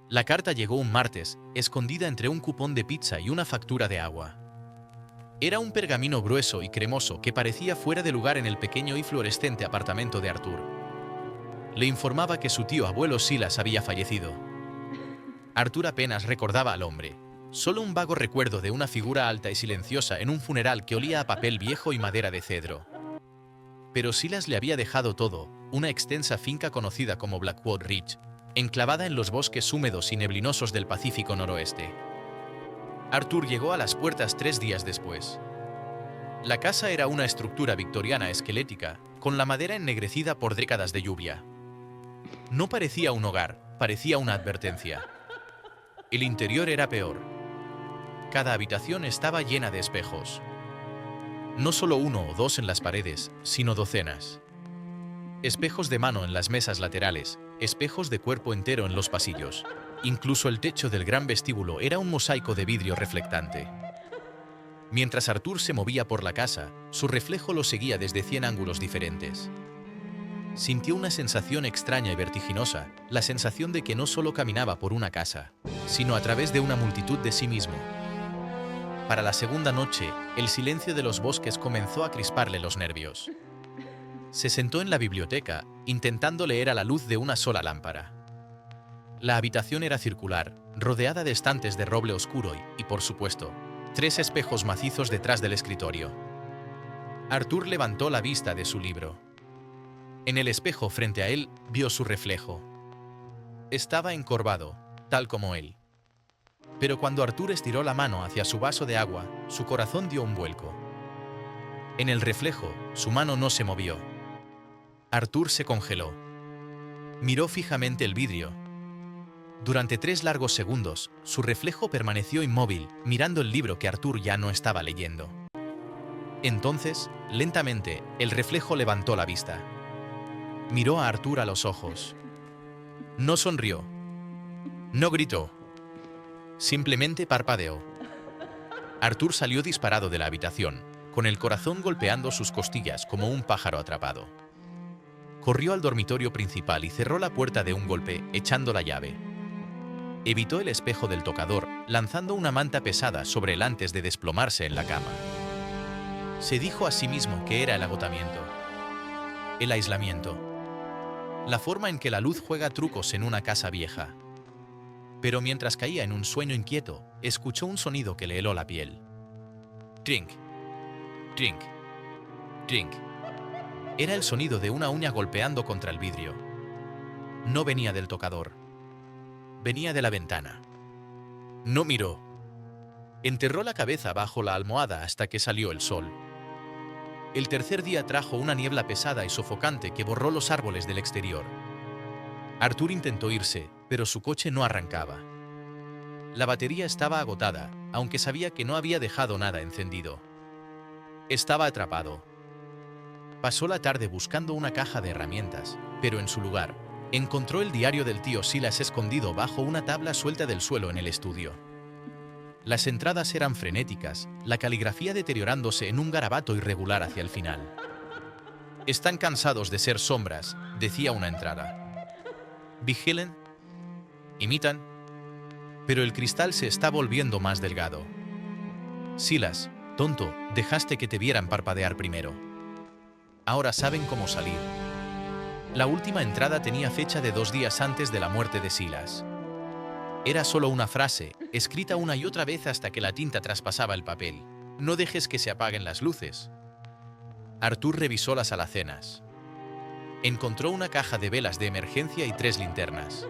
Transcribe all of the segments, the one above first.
La carta llegó un martes, escondida entre un cupón de pizza y una factura de agua. Era un pergamino grueso y cremoso que parecía fuera de lugar en el pequeño y fluorescente apartamento de Arthur. Le informaba que su tío abuelo Silas había fallecido. Arthur apenas recordaba al hombre, solo un vago recuerdo de una figura alta y silenciosa en un funeral que olía a papel viejo y madera de cedro. Pero Silas le había dejado todo, una extensa finca conocida como Blackwood Ridge, enclavada en los bosques húmedos y neblinosos del Pacífico noroeste. Arthur llegó a las puertas 3 días después. La casa era una estructura victoriana esquelética, con la madera ennegrecida por décadas de lluvia. No parecía un hogar, parecía una advertencia. El interior era peor. Cada habitación estaba llena de espejos. No solo 1 o 2 en las paredes, sino docenas. Espejos de mano en las mesas laterales, espejos de cuerpo entero en los pasillos. Incluso el techo del gran vestíbulo era un mosaico de vidrio reflectante. Mientras Arthur se movía por la casa, su reflejo lo seguía desde 100 ángulos diferentes. Sintió una sensación extraña y vertiginosa, la sensación de que no solo caminaba por una casa, sino a través de una multitud de sí mismo. Para la segunda noche, el silencio de los bosques comenzó a crisparle los nervios. Se sentó en la biblioteca, intentando leer a la luz de una sola lámpara. La habitación era circular, rodeada de estantes de roble oscuro y, por supuesto, 3 espejos macizos detrás del escritorio. Arthur levantó la vista de su libro. En el espejo frente a él vio su reflejo. Estaba encorvado, tal como él. Pero cuando Arthur estiró la mano hacia su vaso de agua, su corazón dio un vuelco. En el reflejo, su mano no se movió. Arthur se congeló. Miró fijamente el vidrio. Durante 3 largos segundos, su reflejo permaneció inmóvil, mirando el libro que Arthur ya no estaba leyendo. Entonces, lentamente, el reflejo levantó la vista. Miró a Arthur a los ojos. No sonrió. No gritó. Simplemente parpadeó. Arthur salió disparado de la habitación, con el corazón golpeando sus costillas como un pájaro atrapado. Corrió al dormitorio principal y cerró la puerta de un golpe, echando la llave. Evitó el espejo del tocador, lanzando una manta pesada sobre él antes de desplomarse en la cama. Se dijo a sí mismo que era el agotamiento, el aislamiento, la forma en que la luz juega trucos en una casa vieja. Pero mientras caía en un sueño inquieto, escuchó un sonido que le heló la piel. Trink, trink, trink. Era el sonido de una uña golpeando contra el vidrio. No venía del tocador. Venía de la ventana. No miró. Enterró la cabeza bajo la almohada hasta que salió el sol. El tercer día trajo una niebla pesada y sofocante que borró los árboles del exterior. Arthur intentó irse, pero su coche no arrancaba. La batería estaba agotada, aunque sabía que no había dejado nada encendido. Estaba atrapado. Pasó la tarde buscando una caja de herramientas, pero en su lugar, encontró el diario del tío Silas escondido bajo una tabla suelta del suelo en el estudio. Las entradas eran frenéticas, la caligrafía deteriorándose en un garabato irregular hacia el final. «Están cansados de ser sombras», decía una entrada. «Vigilen, imitan, pero el cristal se está volviendo más delgado. Silas, tonto, dejaste que te vieran parpadear primero. Ahora saben cómo salir». La última entrada tenía fecha de 2 días antes de la muerte de Silas. Era solo una frase, escrita una y otra vez hasta que la tinta traspasaba el papel. «No dejes que se apaguen las luces». Arthur revisó las alacenas. Encontró una caja de velas de emergencia y 3 linternas.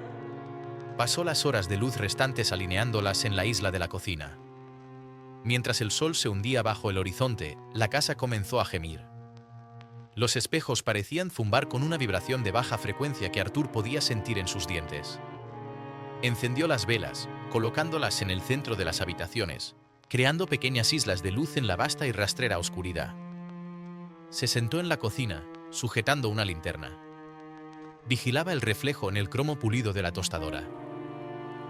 Pasó las horas de luz restantes alineándolas en la isla de la cocina. Mientras el sol se hundía bajo el horizonte, la casa comenzó a gemir. Los espejos parecían zumbar con una vibración de baja frecuencia que Arthur podía sentir en sus dientes. Encendió las velas, colocándolas en el centro de las habitaciones, creando pequeñas islas de luz en la vasta y rastrera oscuridad. Se sentó en la cocina, sujetando una linterna. Vigilaba el reflejo en el cromo pulido de la tostadora.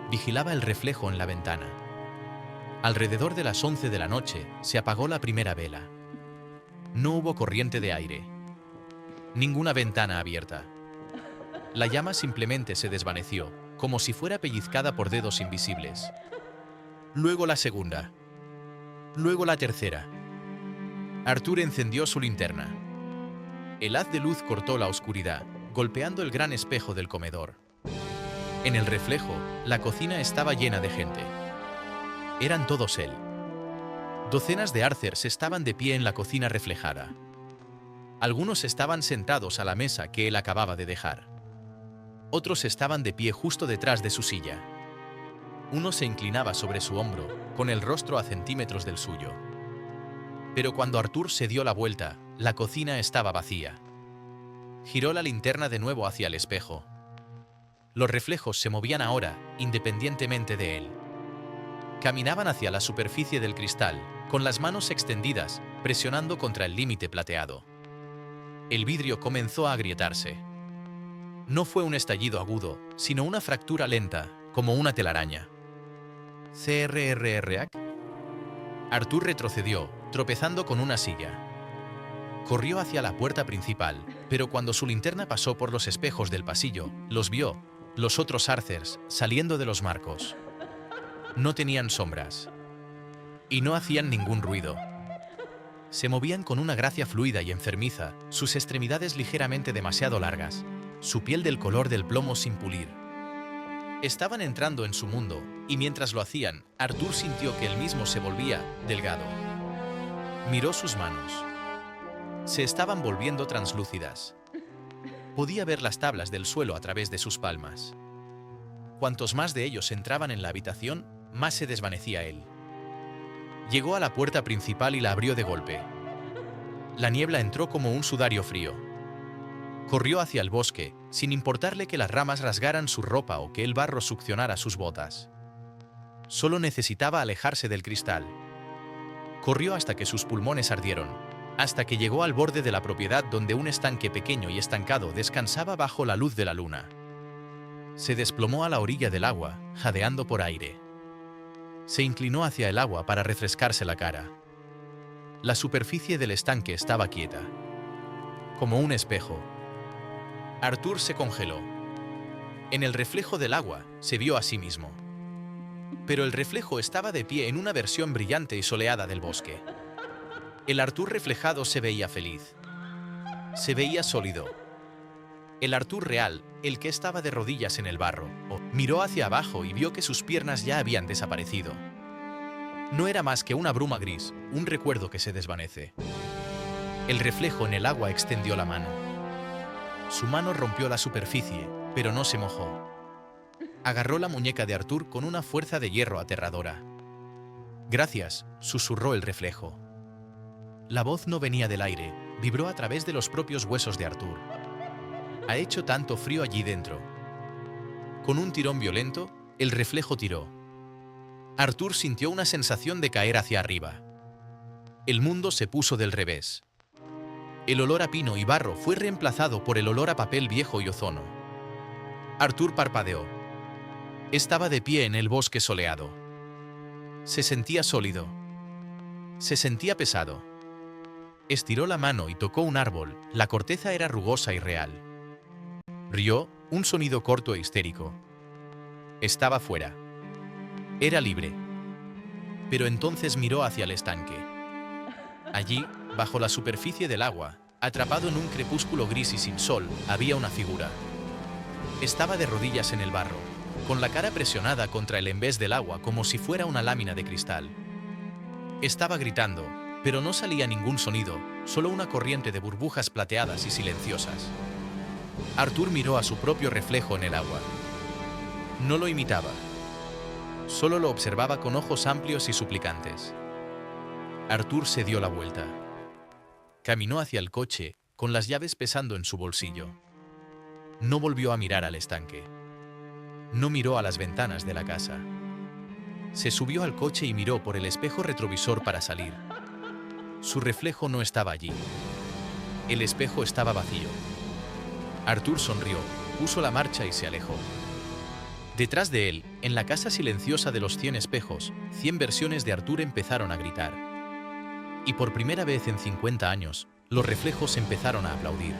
Vigilaba el reflejo en la ventana. Alrededor de las 11 de la noche, se apagó la primera vela. No hubo corriente de aire. Ninguna ventana abierta. La llama simplemente se desvaneció, como si fuera pellizcada por dedos invisibles. Luego la segunda. Luego la tercera. Arthur encendió su linterna. El haz de luz cortó la oscuridad, golpeando el gran espejo del comedor. En el reflejo, la cocina estaba llena de gente. Eran todos él. Docenas de Arthurs estaban de pie en la cocina reflejada. Algunos estaban sentados a la mesa que él acababa de dejar. Otros estaban de pie justo detrás de su silla. Uno se inclinaba sobre su hombro, con el rostro a centímetros del suyo. Pero cuando Arthur se dio la vuelta, la cocina estaba vacía. Giró la linterna de nuevo hacia el espejo. Los reflejos se movían ahora, independientemente de él. Caminaban hacia la superficie del cristal, con las manos extendidas, presionando contra el límite plateado. El vidrio comenzó a agrietarse. No fue un estallido agudo, sino una fractura lenta, como una telaraña. ¿CRRRAC? Arthur retrocedió, tropezando con una silla. Corrió hacia la puerta principal, pero cuando su linterna pasó por los espejos del pasillo, los vio, los otros Arthurs, saliendo de los marcos. No tenían sombras. Y no hacían ningún ruido. Se movían con una gracia fluida y enfermiza, sus extremidades ligeramente demasiado largas, su piel del color del plomo sin pulir. Estaban entrando en su mundo, y mientras lo hacían, Arthur sintió que él mismo se volvía delgado. Miró sus manos. Se estaban volviendo translúcidas. Podía ver las tablas del suelo a través de sus palmas. Cuantos más de ellos entraban en la habitación, más se desvanecía él. Llegó a la puerta principal y la abrió de golpe. La niebla entró como un sudario frío. Corrió hacia el bosque, sin importarle que las ramas rasgaran su ropa o que el barro succionara sus botas. Solo necesitaba alejarse del cristal. Corrió hasta que sus pulmones ardieron, hasta que llegó al borde de la propiedad donde un estanque pequeño y estancado descansaba bajo la luz de la luna. Se desplomó a la orilla del agua, jadeando por aire. Se inclinó hacia el agua para refrescarse la cara. La superficie del estanque estaba quieta. Como un espejo. Arthur se congeló. En el reflejo del agua se vio a sí mismo. Pero el reflejo estaba de pie en una versión brillante y soleada del bosque. El Arthur reflejado se veía feliz. Se veía sólido. El Arthur real, el que estaba de rodillas en el barro, miró hacia abajo y vio que sus piernas ya habían desaparecido. No era más que una bruma gris, un recuerdo que se desvanece. El reflejo en el agua extendió la mano. Su mano rompió la superficie, pero no se mojó. Agarró la muñeca de Arthur con una fuerza de hierro aterradora. «Gracias», susurró el reflejo. La voz no venía del aire, vibró a través de los propios huesos de Arthur. Ha hecho tanto frío allí dentro. Con un tirón violento, el reflejo tiró. Arthur sintió una sensación de caer hacia arriba. El mundo se puso del revés. El olor a pino y barro fue reemplazado por el olor a papel viejo y ozono. Arthur parpadeó. Estaba de pie en el bosque soleado. Se sentía sólido. Se sentía pesado. Estiró la mano y tocó un árbol, la corteza era rugosa y real. Rió, un sonido corto e histérico. Estaba fuera. Era libre. Pero entonces miró hacia el estanque. Allí, bajo la superficie del agua, atrapado en un crepúsculo gris y sin sol, había una figura. Estaba de rodillas en el barro, con la cara presionada contra el envés del agua como si fuera una lámina de cristal. Estaba gritando, pero no salía ningún sonido, solo una corriente de burbujas plateadas y silenciosas. Arthur miró a su propio reflejo en el agua. No lo imitaba. Solo lo observaba con ojos amplios y suplicantes. Arthur se dio la vuelta. Caminó hacia el coche, con las llaves pesando en su bolsillo. No volvió a mirar al estanque. No miró a las ventanas de la casa. Se subió al coche y miró por el espejo retrovisor para salir. Su reflejo no estaba allí. El espejo estaba vacío. Arthur sonrió, puso la marcha y se alejó. Detrás de él, en la casa silenciosa de los 100 espejos, 100 versiones de Arthur empezaron a gritar. Y por primera vez en 50 años, los reflejos empezaron a aplaudir.